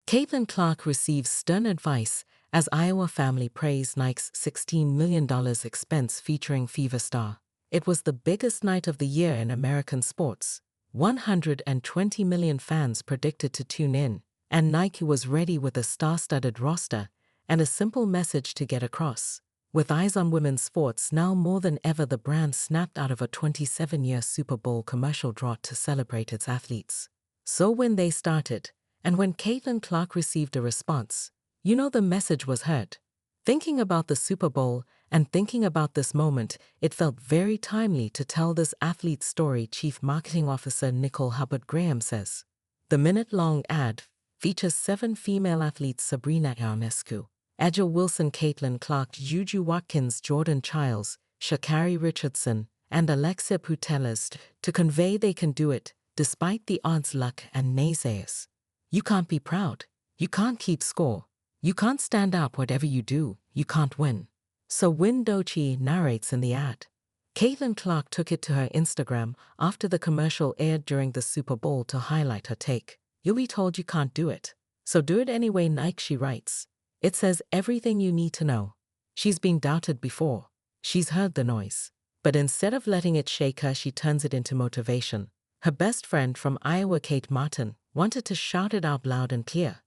Caitlin Clark receives stern advice as Iowa family praise Nike's $16 million expense featuring Fever star. It was the biggest night of the year in American sports. 120 million fans predicted to tune in, and Nike was ready with a star-studded roster and a simple message to get across. With eyes on women's sports now more than ever, the brand snapped out of a 27-year Super Bowl commercial drought to celebrate its athletes. So when they started, and when Caitlin Clark received a response, you know the message was heard. Thinking about the Super Bowl and thinking about this moment, it felt very timely to tell this athlete's story, Chief Marketing Officer Nicole Hubbard Graham says. The minute-long ad features 7 female athletes: Sabrina Ionescu, A'ja Wilson, Caitlin Clark, Juju Watkins, Jordan Chiles, Sha'Carri Richardson, and Alexia Putellas, to convey they can do it, despite the odds, luck, and naysayers. You can't be proud. You can't keep score. You can't stand up. Whatever you do, you can't win. So Win Doechii narrates in the ad. Caitlin Clark took it to her Instagram after the commercial aired during the Super Bowl to highlight her take. You'll be told you can't do it. So do it anyway, Nike, she writes. It says everything you need to know. She's been doubted before. She's heard the noise. But instead of letting it shake her, she turns it into motivation. Her best friend from Iowa, Kate Martin, wanted to shout it out loud and clear.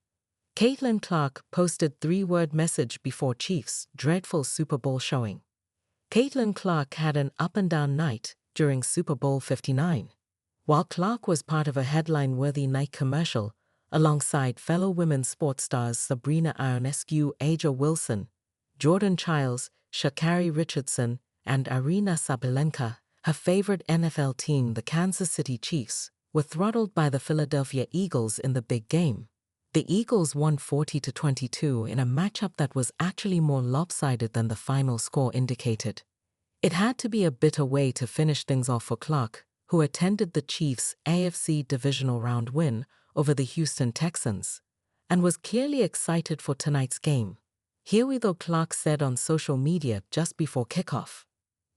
Caitlin Clark posted 3-word message before Chiefs' dreadful Super Bowl showing. Caitlin Clark had an up-and-down night during Super Bowl 59. While Clark was part of a headline-worthy Nike commercial, alongside fellow women's sports stars Sabrina Ionescu, A'ja Wilson, Jordan Chiles, Sha'Carri Richardson, and Aryna Sabalenka, her favorite NFL team, the Kansas City Chiefs, were throttled by the Philadelphia Eagles in the big game. The Eagles won 40-22 in a matchup that was actually more lopsided than the final score indicated. It had to be a bitter way to finish things off for Clark, who attended the Chiefs' AFC divisional round win over the Houston Texans, and was clearly excited for tonight's game. Here we go, Clark said on social media just before kickoff.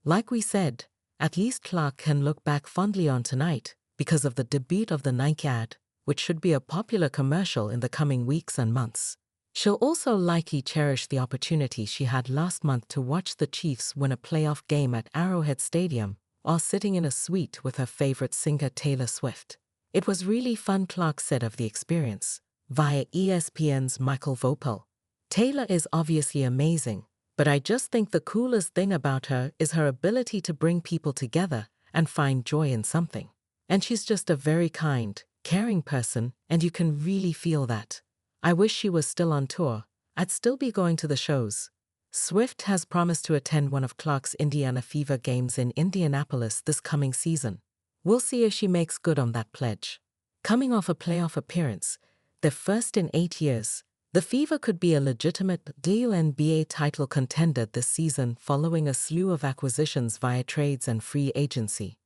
Like we said, at least Clark can look back fondly on tonight because of the debut of the Nike ad, which should be a popular commercial in the coming weeks and months. She'll also likely cherish the opportunity she had last month to watch the Chiefs win a playoff game at Arrowhead Stadium while sitting in a suite with her favorite singer Taylor Swift. It was really fun, Clark said of the experience, via ESPN's Michael Vopel. Taylor is obviously amazing, but I just think the coolest thing about her is her ability to bring people together and find joy in something. And she's just a very kind, caring person, and you can really feel that. I wish she was still on tour. I'd still be going to the shows. Swift has promised to attend one of Clark's Indiana Fever games in Indianapolis this coming season. We'll see if she makes good on that pledge. Coming off a playoff appearance, their first in 8 years, the Fever could be a legitimate WNBA title contender this season following a slew of acquisitions via trades and free agency.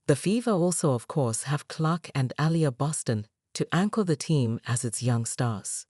The Fever also, of course, have Clark and Aliyah Boston to anchor the team as its young stars.